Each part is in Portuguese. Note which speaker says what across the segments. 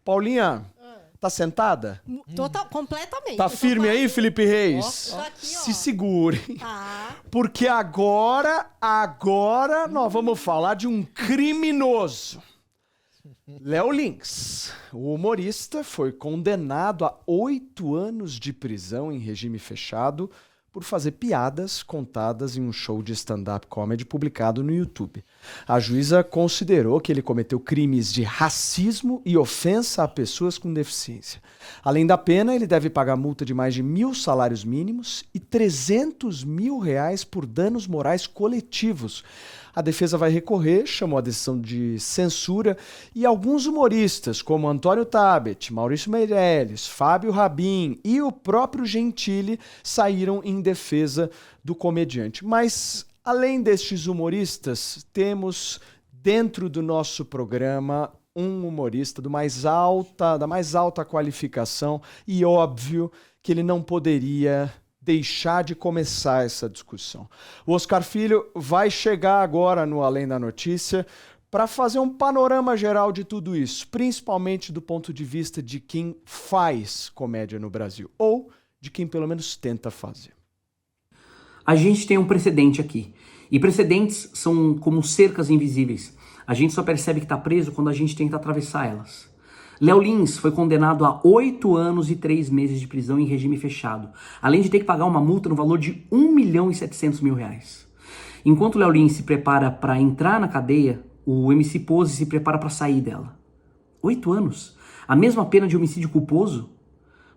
Speaker 1: Paulinha, tá sentada?
Speaker 2: Total, completamente.
Speaker 1: Tá firme aí, Felipe Reis?
Speaker 2: Tô aqui, ó.
Speaker 1: Se segure.
Speaker 2: Tá.
Speaker 1: Porque agora nós vamos falar de um criminoso. Léo Lins, o humorista, foi condenado a 8 anos de prisão em regime fechado por fazer piadas contadas em um show de stand-up comedy publicado no YouTube. A juíza considerou que ele cometeu crimes de racismo e ofensa a pessoas com deficiência. Além da pena, ele deve pagar multa de mais de 1.000 salários mínimos e R$300 mil por danos morais coletivos. A defesa vai recorrer, chamou a decisão de censura, e alguns humoristas, como Antônio Tabet, Maurício Meirelles, Fábio Rabin e o próprio Gentili, saíram em defesa do comediante. Mas, além destes humoristas, temos dentro do nosso programa um humorista da mais alta qualificação, e óbvio que ele não poderia deixar de começar essa discussão. O Oscar Filho vai chegar agora no Além da Notícia para fazer um panorama geral de tudo isso, principalmente do ponto de vista de quem faz comédia no Brasil, ou de quem pelo menos tenta fazer.
Speaker 3: A gente tem um precedente aqui, e precedentes são como cercas invisíveis. A gente só percebe que está preso quando a gente tenta atravessar elas. Léo Lins foi condenado a 8 anos e 3 meses de prisão em regime fechado, além de ter que pagar uma multa no valor de R$1.700.000. Enquanto Léo Lins se prepara para entrar na cadeia, o MC Pose se prepara para sair dela. 8 anos? A mesma pena de homicídio culposo?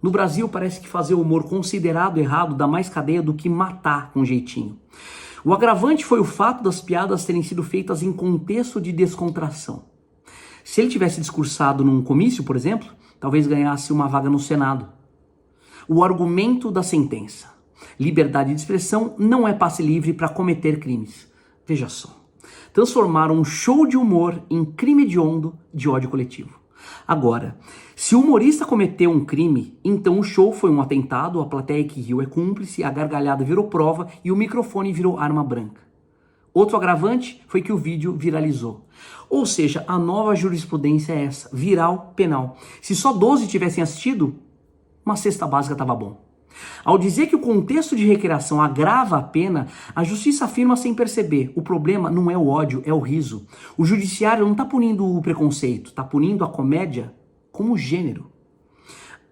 Speaker 3: No Brasil, parece que fazer humor considerado errado dá mais cadeia do que matar com jeitinho. O agravante foi o fato das piadas terem sido feitas em contexto de descontração. Se ele tivesse discursado num comício, por exemplo, talvez ganhasse uma vaga no Senado. O argumento da sentença: liberdade de expressão não é passe livre para cometer crimes. Veja só. Transformaram um show de humor em crime hediondo de ódio coletivo. Agora, se o humorista cometeu um crime, então o show foi um atentado, a plateia que riu é cúmplice, a gargalhada virou prova e o microfone virou arma branca. Outro agravante foi que o vídeo viralizou. Ou seja, a nova jurisprudência é essa, viral penal. Se só 12 tivessem assistido, uma cesta básica estava bom. Ao dizer que o contexto de recriação agrava a pena, a justiça afirma sem perceber: o problema não é o ódio, é o riso. O judiciário não está punindo o preconceito, está punindo a comédia como gênero.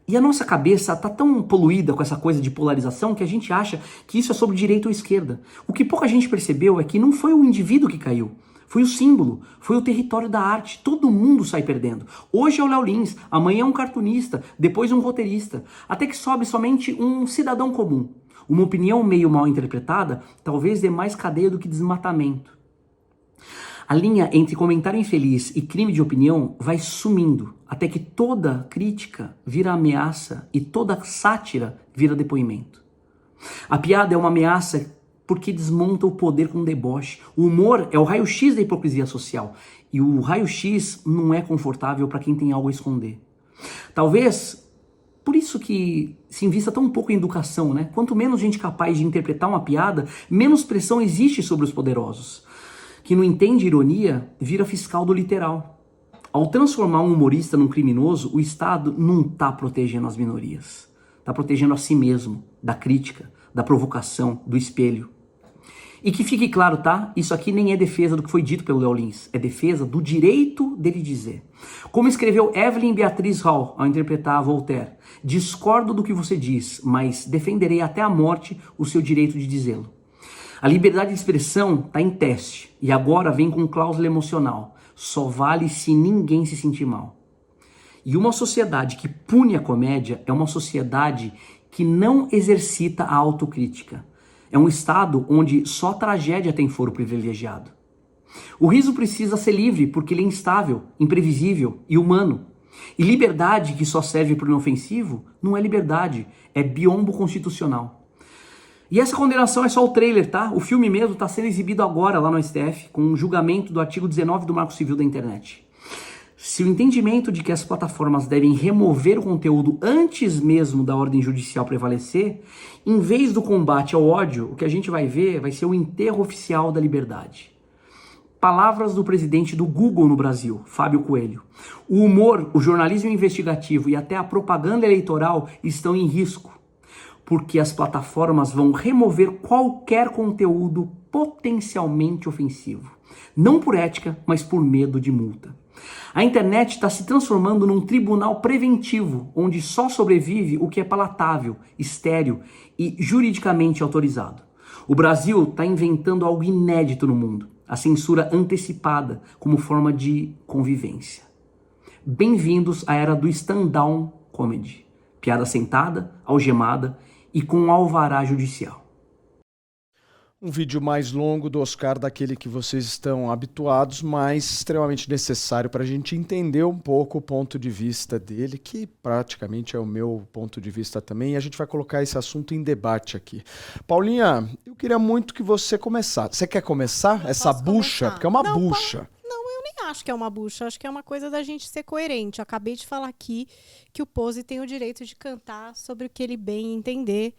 Speaker 3: E a nossa cabeça está tão poluída com essa coisa de polarização que a gente acha que isso é sobre direita ou esquerda. O que pouca gente percebeu é que não foi o indivíduo que caiu, foi o símbolo, foi o território da arte. Todo mundo sai perdendo. Hoje é o Léo Lins, amanhã é um cartunista, depois um roteirista, até que sobe somente um cidadão comum. Uma opinião meio mal interpretada talvez dê mais cadeia do que desmatamento. A linha entre comentário infeliz e crime de opinião vai sumindo, até que toda crítica vira ameaça e toda sátira vira depoimento. A piada é uma ameaça porque desmonta o poder com deboche. O humor é o raio-x da hipocrisia social, e o raio-x não é confortável para quem tem algo a esconder. Talvez por isso que se invista tão pouco em educação, né? Quanto menos gente capaz de interpretar uma piada, menos pressão existe sobre os poderosos. Que não entende ironia, vira fiscal do literal. Ao transformar um humorista num criminoso, o Estado não está protegendo as minorias. Está protegendo a si mesmo, da crítica, da provocação, do espelho. E que fique claro, tá? Isso aqui nem é defesa do que foi dito pelo Léo Lins. É defesa do direito dele dizer. Como escreveu Evelyn Beatriz Hall ao interpretar Voltaire: discordo do que você diz, mas defenderei até a morte o seu direito de dizê-lo. A liberdade de expressão está em teste e agora vem com cláusula emocional. Só vale se ninguém se sentir mal. E uma sociedade que pune a comédia é uma sociedade que não exercita a autocrítica. É um estado onde só a tragédia tem foro privilegiado. O riso precisa ser livre porque ele é instável, imprevisível e humano. E liberdade que só serve para o inofensivo não é liberdade, é biombo constitucional. E essa condenação é só o trailer, tá? O filme mesmo está sendo exibido agora lá no STF, com um julgamento do artigo 19 do Marco Civil da Internet. Se o entendimento de que as plataformas devem remover o conteúdo antes mesmo da ordem judicial prevalecer, em vez do combate ao ódio, o que a gente vai ver vai ser o enterro oficial da liberdade. Palavras do presidente do Google no Brasil, Fábio Coelho. O humor, o jornalismo investigativo e até a propaganda eleitoral estão em risco, porque as plataformas vão remover qualquer conteúdo potencialmente ofensivo. Não por ética, mas por medo de multa. A internet está se transformando num tribunal preventivo, onde só sobrevive o que é palatável, estéril e juridicamente autorizado. O Brasil está inventando algo inédito no mundo, a censura antecipada como forma de convivência. Bem-vindos à era do stand-down comedy. Piada sentada, algemada e com alvará judicial.
Speaker 1: Um vídeo mais longo do Oscar, daquele que vocês estão habituados, mas extremamente necessário para a gente entender um pouco o ponto de vista dele, que praticamente é o meu ponto de vista também, e a gente vai colocar esse assunto em debate aqui. Paulinha, eu queria muito que você começasse. Você quer começar essa bucha? Porque é uma bucha.
Speaker 2: Não, eu nem acho que é uma bucha. Acho que é uma coisa da gente ser coerente. Eu acabei de falar aqui que o Pose tem o direito de cantar sobre o que ele bem entender.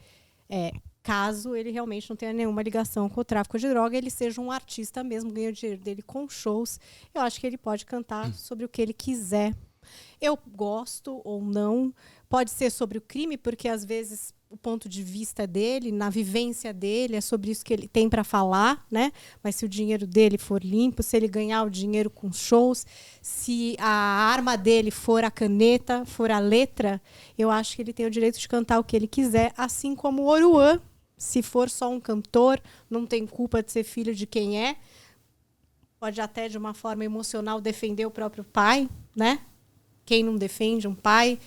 Speaker 2: Caso ele realmente não tenha nenhuma ligação com o tráfico de droga, ele seja um artista mesmo, ganha o dinheiro dele com shows, eu acho que ele pode cantar sobre o que ele quiser. Eu gosto ou não, pode ser sobre o crime, porque às vezes o ponto de vista dele, na vivência dele, é sobre isso que ele tem para falar, né? Mas se o dinheiro dele for limpo, se ele ganhar o dinheiro com shows, se a arma dele for a caneta, for a letra, eu acho que ele tem o direito de cantar o que ele quiser, assim como o Oruan. Se for só um cantor, não tem culpa de ser filho de quem é. Pode até, de uma forma emocional, defender o próprio pai, né? Quem não defende um pai,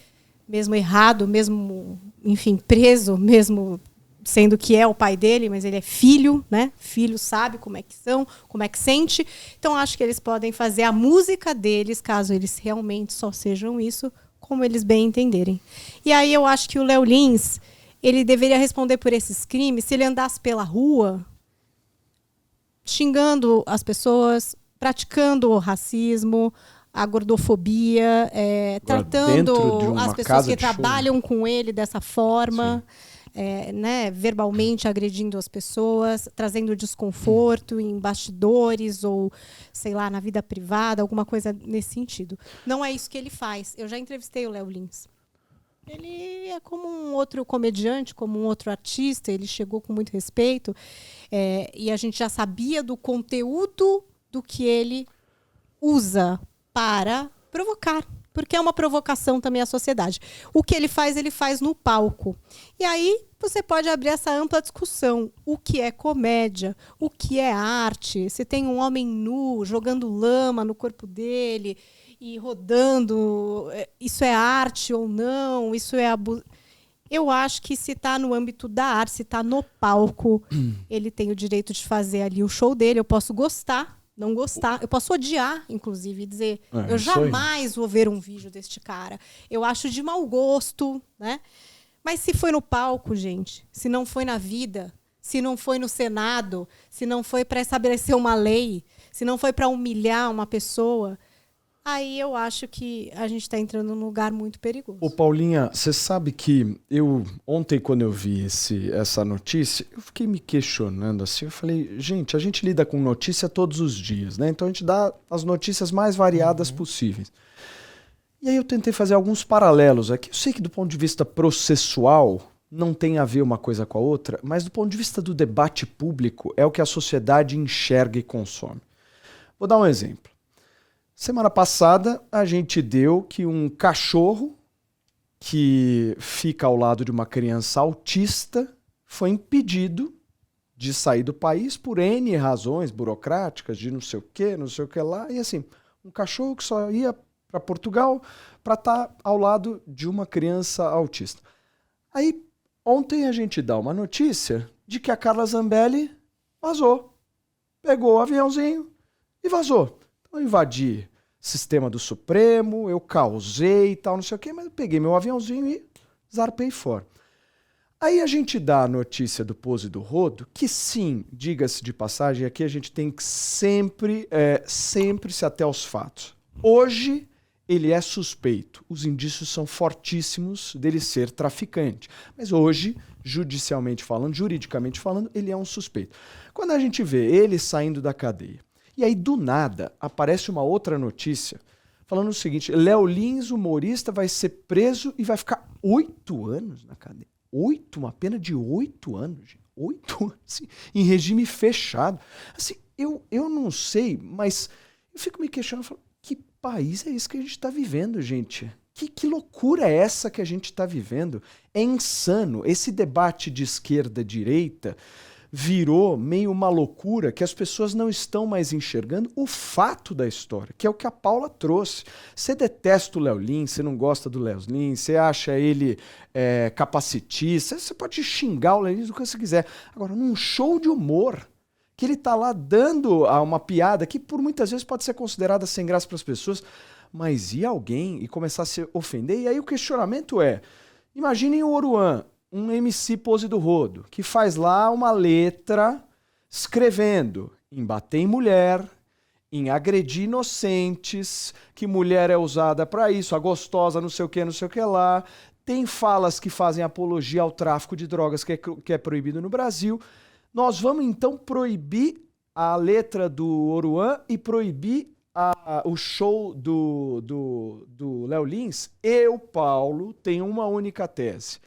Speaker 2: mesmo errado, mesmo, enfim, preso, mesmo sendo que é o pai dele, mas ele é filho, né? Filho sabe como é que são, como é que sente. Então, acho que eles podem fazer a música deles, caso eles realmente só sejam isso, como eles bem entenderem. E aí eu acho que o Léo Lins, ele deveria responder por esses crimes se ele andasse pela rua xingando as pessoas, praticando o racismo, a gordofobia, tratando as pessoas que trabalham com ele dessa forma, né, verbalmente agredindo as pessoas, trazendo desconforto em bastidores ou, sei lá, na vida privada, alguma coisa nesse sentido. Não é isso que ele faz. Eu já entrevistei o Léo Lins. Ele é como um outro comediante, como um outro artista, ele chegou com muito respeito, e a gente já sabia do conteúdo do que ele usa para provocar, porque é uma provocação também à sociedade. O que ele faz no palco. E aí você pode abrir essa ampla discussão. O que é comédia? O que é arte? Se tem um homem nu jogando lama no corpo dele e rodando, isso é arte ou não? Isso é abuso? Eu acho que se está no âmbito da arte, se está no palco, ele tem o direito de fazer ali o show dele. Eu posso gostar, não gostar. Eu posso odiar, inclusive, e dizer eu jamais vou ver um vídeo deste cara. Eu acho de mau gosto, né? Mas se foi no palco, gente, se não foi na vida, se não foi no Senado, se não foi para estabelecer uma lei, se não foi para humilhar uma pessoa, aí eu acho que a gente está entrando num lugar muito perigoso.
Speaker 1: Ô Paulinha, você sabe que ontem quando eu vi essa notícia, eu fiquei me questionando assim, eu falei, gente, a gente lida com notícia todos os dias, né? Então a gente dá as notícias mais variadas possíveis. E aí eu tentei fazer alguns paralelos aqui. Eu sei que do ponto de vista processual não tem a ver uma coisa com a outra, mas do ponto de vista do debate público é o que a sociedade enxerga e consome. Vou dar um exemplo. Semana passada, a gente deu que um cachorro que fica ao lado de uma criança autista foi impedido de sair do país por N razões burocráticas, de não sei o que lá. E assim, um cachorro que só ia para Portugal para estar ao lado de uma criança autista. Aí, ontem a gente dá uma notícia de que a Carla Zambelli vazou. Pegou o aviãozinho e vazou. Eu invadi sistema do Supremo, eu causei e tal, não sei o quê, mas eu peguei meu aviãozinho e zarpei fora. Aí a gente dá a notícia do Pose do Rodo, que sim, diga-se de passagem, aqui a gente tem que sempre se ater aos fatos. Hoje ele é suspeito, os indícios são fortíssimos dele ser traficante, mas hoje, judicialmente falando, juridicamente falando, ele é um suspeito. Quando a gente vê ele saindo da cadeia, E aí, do nada, aparece uma outra notícia falando o seguinte: Léo Lins, humorista, vai ser preso e vai ficar 8 anos na cadeia. Uma pena de 8 anos, gente. 8 anos, assim, em regime fechado. Assim, eu não sei, mas eu fico me questionando, falo, que país é esse que a gente está vivendo, gente? Que loucura é essa que a gente está vivendo? É insano. Esse debate de esquerda-direita virou meio uma loucura que as pessoas não estão mais enxergando o fato da história, que é o que a Paula trouxe. Você detesta o Léo Lins, você não gosta do Léo Lins, você acha ele capacitista, você pode xingar o Léo Lins o que você quiser. Agora, num show de humor, que ele tá lá dando uma piada que por muitas vezes pode ser considerada sem graça para as pessoas, mas ir alguém e começar a se ofender? E aí o questionamento é, imaginem o Oruan, um MC Pose do Rodo, que faz lá uma letra escrevendo em bater em mulher, em agredir inocentes, que mulher é usada para isso, a gostosa não sei o que lá. Tem falas que fazem apologia ao tráfico de drogas que é proibido no Brasil. Nós vamos então proibir a letra do Oruan e proibir o show do Léo Lins? Eu, Paulo, tenho uma única tese.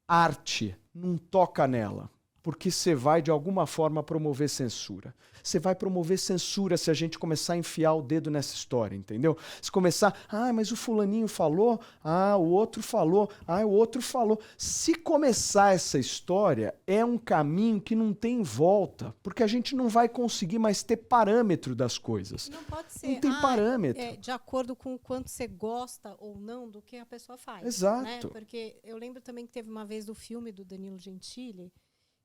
Speaker 1: Arte, não toca nela, porque você vai de alguma forma promover censura. Você vai promover censura se a gente começar a enfiar o dedo nessa história, entendeu? Se começar, mas o fulaninho falou, o outro falou, o outro falou. Se começar essa história, é um caminho que não tem volta, porque a gente não vai conseguir mais ter parâmetro das coisas.
Speaker 2: Não pode ser.
Speaker 1: Não tem parâmetro.
Speaker 2: De acordo com o quanto você gosta ou não do que a pessoa faz.
Speaker 1: Exato.
Speaker 2: Né? Porque eu lembro também que teve uma vez do filme do Danilo Gentili,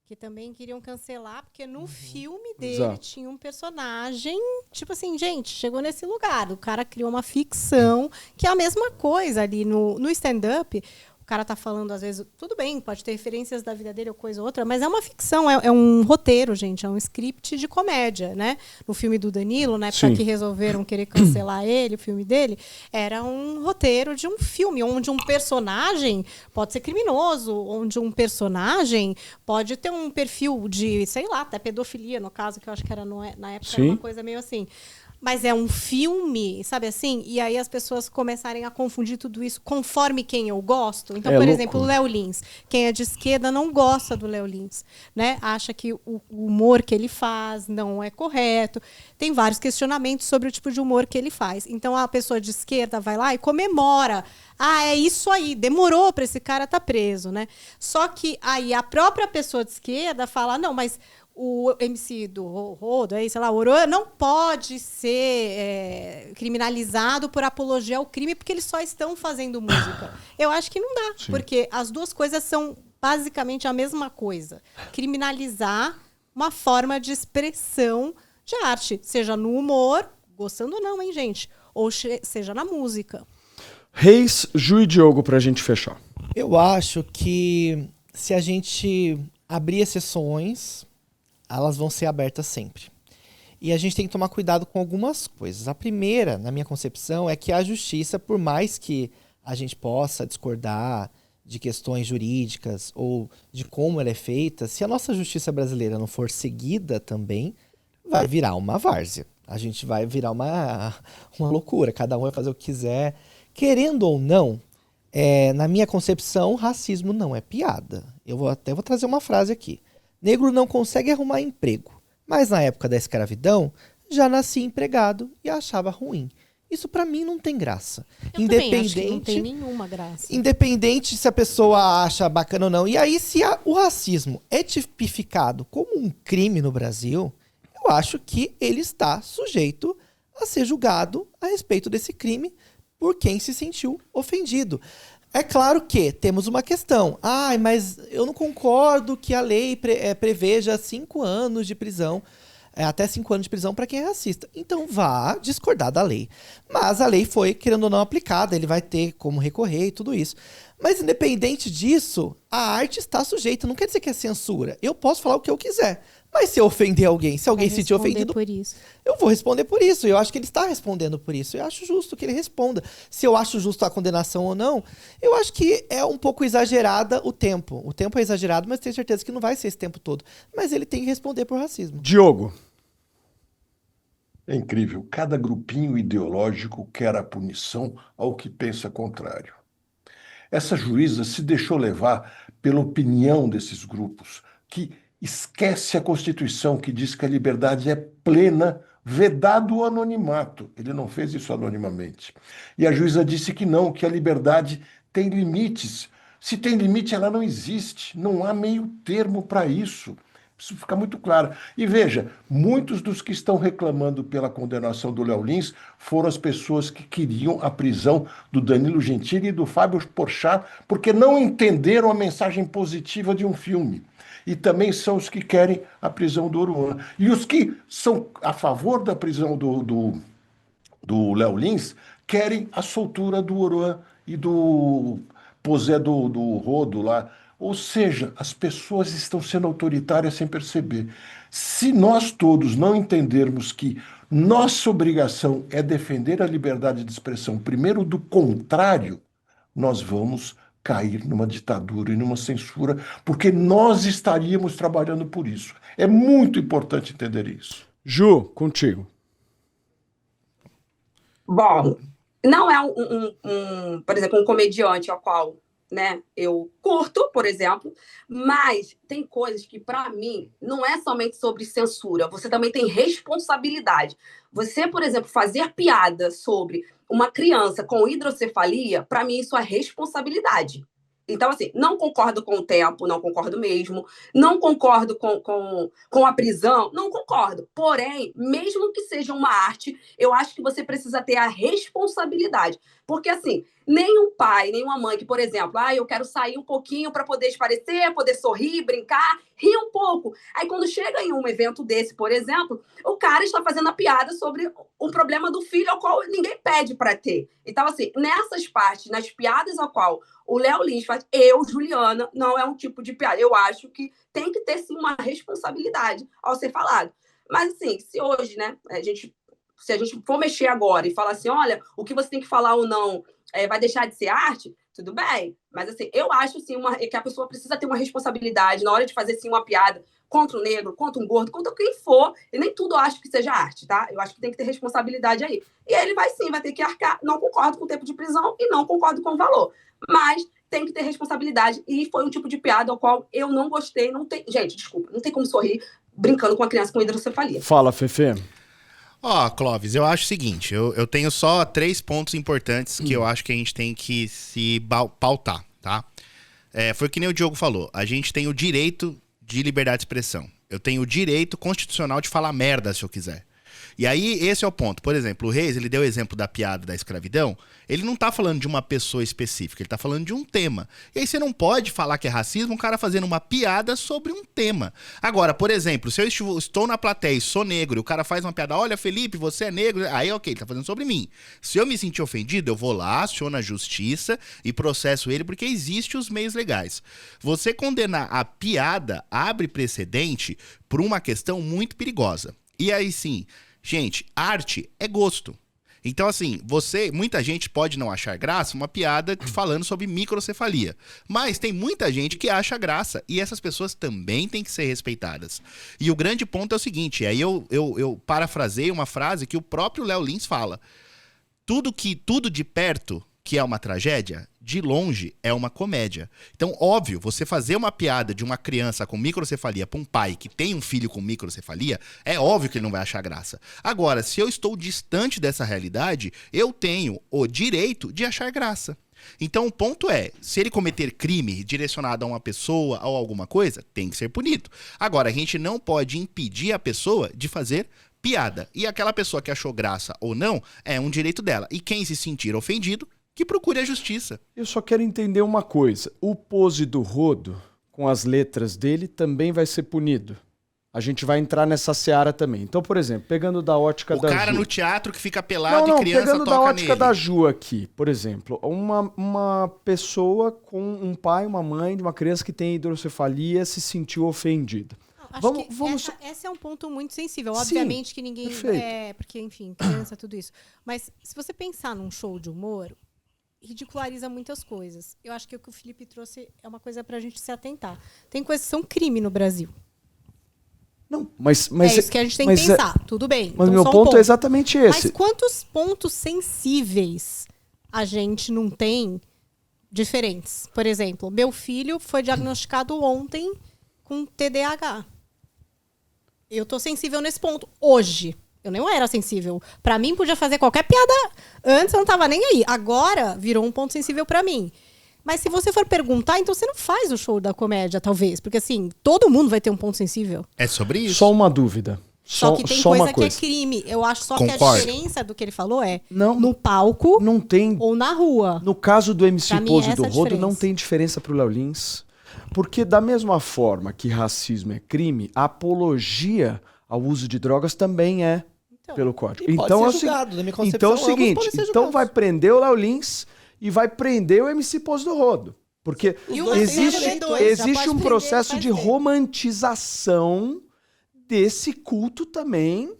Speaker 2: que também queriam cancelar, porque no filme dele tinha um personagem, tipo assim, gente, chegou nesse lugar, o cara criou uma ficção, que é a mesma coisa ali no stand-up. O cara tá falando, às vezes, tudo bem, pode ter referências da vida dele ou coisa ou outra, mas é uma ficção, é um roteiro, gente, é um script de comédia, né? No filme do Danilo, na época que resolveram querer cancelar ele, o filme dele, era um roteiro de um filme, onde um personagem pode ser criminoso, onde um personagem pode ter um perfil de, sei lá, até pedofilia, no caso, que eu acho que era na época era uma coisa meio assim. Mas é um filme, sabe assim? E aí as pessoas começarem a confundir tudo isso conforme quem eu gosto. Então, por exemplo, o Léo Lins. Quem é de esquerda não gosta do Léo Lins, né? Acha que o humor que ele faz não é correto. Tem vários questionamentos sobre o tipo de humor que ele faz. Então, a pessoa de esquerda vai lá e comemora. É isso aí, demorou para esse cara estar preso, né? Só que aí a própria pessoa de esquerda fala, não, mas o MC do Rodo, sei lá, o Oruan não pode ser criminalizado por apologia ao crime porque eles só estão fazendo música. Eu acho que não dá, porque as duas coisas são basicamente a mesma coisa. Criminalizar uma forma de expressão de arte, seja no humor, gostando ou não, hein, gente? Ou seja na música.
Speaker 1: Reis, Ju e Diogo, pra gente fechar.
Speaker 4: Eu acho que se a gente abrir exceções, elas vão ser abertas sempre. E a gente tem que tomar cuidado com algumas coisas. A primeira, na minha concepção, é que a justiça, por mais que a gente possa discordar de questões jurídicas ou de como ela é feita, se a nossa justiça brasileira não for seguida também, vai virar uma várzea. A gente vai virar uma loucura. Cada um vai fazer o que quiser. Querendo ou não, na minha concepção, racismo não é piada. Eu vou trazer uma frase aqui. Negro não consegue arrumar emprego, mas na época da escravidão já nascia empregado e achava ruim. Isso pra mim não tem graça.
Speaker 2: Eu também acho que não tem nenhuma graça.
Speaker 4: Independente se a pessoa acha bacana ou não. E aí, se o racismo é tipificado como um crime no Brasil, eu acho que ele está sujeito a ser julgado a respeito desse crime por quem se sentiu ofendido. É claro que temos uma questão. Mas eu não concordo que a lei preveja 5 anos de prisão, até 5 anos de prisão para quem é racista. Então vá discordar da lei. Mas a lei foi, querendo ou não, aplicada. Ele vai ter como recorrer e tudo isso. Mas independente disso, a arte está sujeita. Não quer dizer que é censura. Eu posso falar o que eu quiser. Mas se eu ofender alguém, se alguém se sentir ofendido, eu vou responder por isso. Eu acho que ele está respondendo por isso. Eu acho justo que ele responda. Se eu acho justo a condenação ou não, eu acho que é um pouco exagerada o tempo. O tempo é exagerado, mas tenho certeza que não vai ser esse tempo todo. Mas ele tem que responder por racismo.
Speaker 1: Diogo.
Speaker 5: É incrível, cada grupinho ideológico quer a punição ao que pensa contrário. Essa juíza se deixou levar pela opinião desses grupos, que esquece a Constituição, que diz que a liberdade é plena, vedado o anonimato. Ele não fez isso anonimamente. E a juíza disse que não, que a liberdade tem limites. Se tem limite, ela não existe. Não há meio termo para isso. Isso fica muito claro. E veja, muitos dos que estão reclamando pela condenação do Léo Lins foram as pessoas que queriam a prisão do Danilo Gentili e do Fábio Porchat, porque não entenderam a mensagem positiva de um filme. E também são os que querem a prisão do Oruan. E os que são a favor da prisão do Léo Lins querem a soltura do Oruan e do Posé do Rodo lá. Ou seja, as pessoas estão sendo autoritárias sem perceber. Se nós todos não entendermos que nossa obrigação é defender a liberdade de expressão, primeiro do contrário, nós vamos cair numa ditadura e numa censura, porque nós estaríamos trabalhando por isso. É muito importante entender isso.
Speaker 1: Ju, contigo.
Speaker 6: Bom, não é por exemplo, um comediante ao qual, né, eu curto, por exemplo, mas tem coisas que, para mim, não é somente sobre censura, você também tem responsabilidade. Você, por exemplo, fazer piada sobre uma criança com hidrocefalia, para mim isso é responsabilidade. Então, assim, não concordo com o tempo, não concordo mesmo, não concordo com a prisão, não concordo. Porém, mesmo que seja uma arte, eu acho que você precisa ter a responsabilidade. Porque, assim, nenhum pai, nenhuma mãe que, por exemplo, eu quero sair um pouquinho para poder espairecer, poder sorrir, brincar, rir um pouco. Aí, quando chega em um evento desse, por exemplo, o cara está fazendo a piada sobre o problema do filho ao qual ninguém pede para ter. Então, assim, nessas partes, nas piadas ao qual o Léo Lins faz, Juliana, não é um tipo de piada. Eu acho que tem que ter, sim, uma responsabilidade ao ser falado. Mas, assim, se hoje, né, se a gente for mexer agora e falar assim, olha, o que você tem que falar ou não vai deixar de ser arte, tudo bem. Mas, assim, eu acho, sim, que a pessoa precisa ter uma responsabilidade na hora de fazer, sim, uma piada contra um negro, contra um gordo, contra quem for. E nem tudo eu acho que seja arte, tá? Eu acho que tem que ter responsabilidade aí. E aí ele vai, sim, vai ter que arcar. Não concordo com o tempo de prisão e não concordo com o valor. Mas tem que ter responsabilidade. E foi um tipo de piada ao qual eu não gostei. Não tem... Gente, desculpa, não tem como sorrir brincando com uma criança com hidrocefalia.
Speaker 1: Fala, Fefe.
Speaker 7: Clóvis, eu acho o seguinte, eu tenho só 3 pontos importantes que eu acho que a gente tem que se pautar, tá? Foi o que nem o Diogo falou, a gente tem o direito de liberdade de expressão. Eu tenho o direito constitucional de falar merda se eu quiser. E aí, esse é o ponto. Por exemplo, o Reis, ele deu o exemplo da piada da escravidão. Ele não tá falando de uma pessoa específica, ele tá falando de um tema. E aí você não pode falar que é racismo um cara fazendo uma piada sobre um tema. Agora, por exemplo, se eu estou na plateia e sou negro e o cara faz uma piada, olha, Felipe, você é negro, aí ok, ele tá fazendo sobre mim. Se eu me sentir ofendido, eu vou lá, aciono a justiça e processo ele, porque existem os meios legais. Você condenar a piada abre precedente por uma questão muito perigosa. E aí sim... Gente, arte é gosto. Então, assim, muita gente pode não achar graça uma piada falando sobre microcefalia. Mas tem muita gente que acha graça. E essas pessoas também têm que ser respeitadas. E o grande ponto é o seguinte, aí eu parafrasei uma frase que o próprio Léo Lins fala. Tudo de perto que é uma tragédia, de longe é uma comédia. Então, óbvio, você fazer uma piada de uma criança com microcefalia para um pai que tem um filho com microcefalia, é óbvio que ele não vai achar graça. Agora, se eu estou distante dessa realidade, eu tenho o direito de achar graça. Então, o ponto é, se ele cometer crime direcionado a uma pessoa ou alguma coisa, tem que ser punido. Agora, a gente não pode impedir a pessoa de fazer piada. E aquela pessoa que achou graça ou não, é um direito dela. E quem se sentir ofendido, que procure a justiça.
Speaker 1: Eu só quero entender uma coisa. O Pose do Rodo, com as letras dele, também vai ser punido. A gente vai entrar nessa seara também. Então, por exemplo, pegando da ótica da Ju...
Speaker 7: O cara no teatro que fica pelado e criança toca nele.
Speaker 1: Pegando da ótica da Ju aqui, por exemplo. Uma pessoa com um pai, uma mãe de uma criança que tem hidrocefalia se sentiu ofendida.
Speaker 2: Esse é um ponto muito sensível. Obviamente que ninguém... porque, enfim, criança, tudo isso. Mas se você pensar num show de humor... ridiculariza muitas coisas. Eu acho que o que o Felipe trouxe é uma coisa pra gente se atentar. Tem coisas que são crime no Brasil.
Speaker 1: Não, mas
Speaker 2: é isso que a gente tem que pensar. Tudo bem.
Speaker 1: Mas
Speaker 2: então,
Speaker 1: meu ponto é exatamente esse.
Speaker 2: Mas quantos pontos sensíveis a gente não tem diferentes? Por exemplo, meu filho foi diagnosticado ontem com TDAH. Eu tô sensível nesse ponto. Hoje. Eu não era sensível. Pra mim, podia fazer qualquer piada. Antes eu não tava nem aí. Agora, virou um ponto sensível pra mim. Mas se você for perguntar, então você não faz o show da comédia, talvez. Porque assim, todo mundo vai ter um ponto sensível.
Speaker 7: É sobre isso.
Speaker 1: Só uma dúvida.
Speaker 2: Só que tem coisa que é crime. Eu acho só que a diferença do que ele falou é no palco
Speaker 1: não tem,
Speaker 2: ou na rua.
Speaker 1: No caso do MC Pose e do Rodo,
Speaker 2: diferença.
Speaker 1: não tem diferença pro Léo Lins. Porque da mesma forma que racismo é crime, a apologia ao uso de drogas também é pelo código. Então é o seguinte, então vai prender o Léo Lins e vai prender o MC Pose do Rodo. Porque existe um processo de romantização desse culto também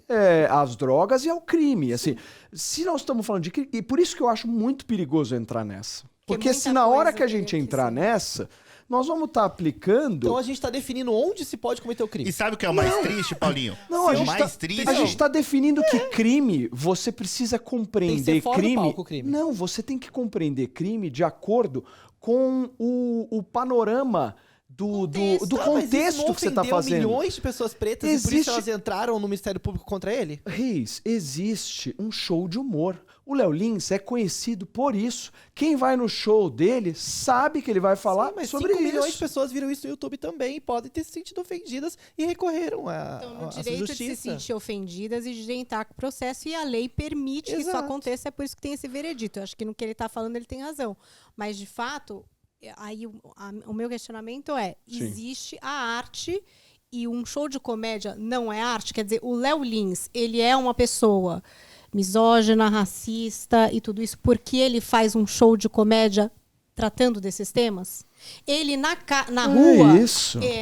Speaker 1: às drogas e ao crime. Assim, se nós estamos falando de crime, e por isso que eu acho muito perigoso entrar nessa. Porque se na hora que a gente entrar nessa, nós vamos estar aplicando...
Speaker 4: Então a gente está definindo onde se pode cometer o crime.
Speaker 7: E sabe o que é o mais triste, Paulinho?
Speaker 1: Não, a gente está definindo que crime, você precisa compreender crime. Não, você tem que compreender crime de acordo com o panorama do contexto que você está fazendo.
Speaker 4: Milhões de pessoas pretas e por isso elas entraram no Ministério Público contra ele?
Speaker 1: Reis, existe um show de humor. O Léo Lins é conhecido por isso. Quem vai no show dele sabe que ele vai falar sobre
Speaker 4: 5
Speaker 1: isso.
Speaker 4: milhões de pessoas viram isso no YouTube também e podem ter se sentido ofendidas e recorreram à
Speaker 2: Então, no
Speaker 4: justiça.
Speaker 2: direito de se sentir ofendidas e de entrar com o processo, e a lei permite que isso aconteça, é por isso que tem esse veredito. Eu acho que no que ele está falando ele tem razão. Mas, de fato, aí o meu questionamento é, existe a arte e um show de comédia não é arte? Quer dizer, o Léo Lins, ele é uma pessoa misógina, racista e tudo isso, porque ele faz um show de comédia tratando desses temas? Ele na rua,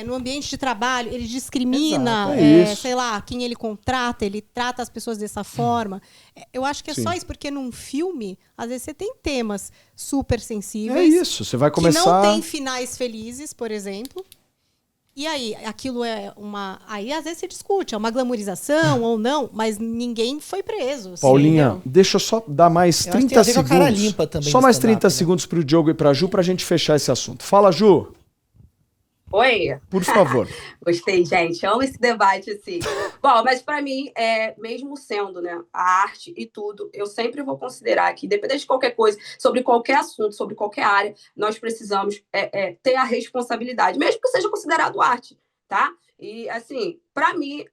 Speaker 2: no ambiente de trabalho, ele discrimina, sei lá, quem ele contrata, ele trata as pessoas dessa forma. Eu acho que é só isso, porque num filme, às vezes você tem temas super sensíveis.
Speaker 1: É isso, você vai começar...
Speaker 2: Que não tem finais felizes, por exemplo. E aí, aquilo é uma... Aí, às vezes, se discute, é uma glamorização ou não, mas ninguém foi preso.
Speaker 1: Paulinha, deixa eu só dar mais 30 segundos. Cara limpa também só mais 30 segundos pro Diogo e pra Ju, pra gente fechar esse assunto. Fala, Ju.
Speaker 6: Oi.
Speaker 1: Por favor.
Speaker 6: Gostei, gente. Amo esse debate, assim. Bom, mas para mim, mesmo sendo, né, a arte e tudo, eu sempre vou considerar que, independente de qualquer coisa, sobre qualquer assunto, sobre qualquer área, nós precisamos ter a responsabilidade, mesmo que seja considerado arte, tá? E, assim, para mim,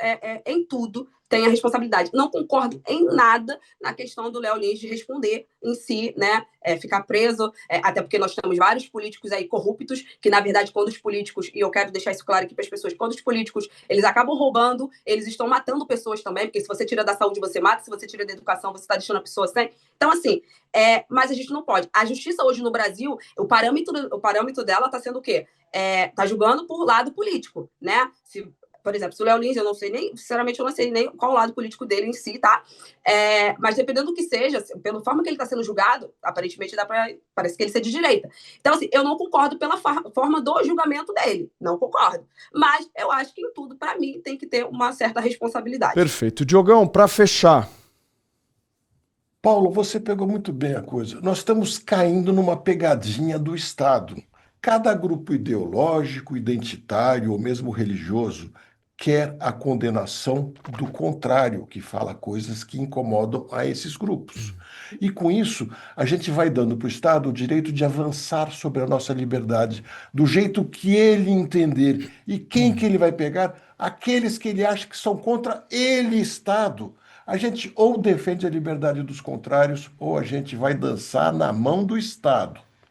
Speaker 6: em tudo, tem a responsabilidade. Não concordo em nada na questão do Léo Lins de responder em si, né? Ficar preso, até porque nós temos vários políticos aí corruptos, que, na verdade, quando os políticos, e eu quero deixar isso claro aqui para as pessoas, quando os políticos, eles acabam roubando, eles estão matando pessoas também, porque se você tira da saúde, você mata, se você tira da educação, você está deixando a pessoa sem. Então, assim, mas a gente não pode. A justiça hoje no Brasil, o parâmetro dela está sendo o quê? Tá julgando por lado político, né? Por exemplo, se o Léo Lins, eu não sei nem, sinceramente, eu não sei nem qual o lado político dele em si, tá? Mas dependendo do que seja, pela forma que ele está sendo julgado, aparentemente parece que ele ser de direita. Então, assim, eu não concordo pela forma do julgamento dele, não concordo. Mas eu acho que em tudo, para mim, tem que ter uma certa responsabilidade.
Speaker 1: Perfeito. Diogão, para fechar.
Speaker 5: Paulo, você pegou muito bem a coisa. Nós estamos caindo numa pegadinha do Estado. Cada grupo ideológico, identitário ou mesmo religioso quer a condenação do contrário, que fala coisas que incomodam a esses grupos. E com isso, a gente vai dando para o Estado o direito de avançar sobre a nossa liberdade, do jeito que ele entender. E quem que ele vai pegar? Aqueles que ele acha que são contra ele, Estado. A gente ou defende a liberdade dos contrários, ou a gente vai dançar na mão do Estado.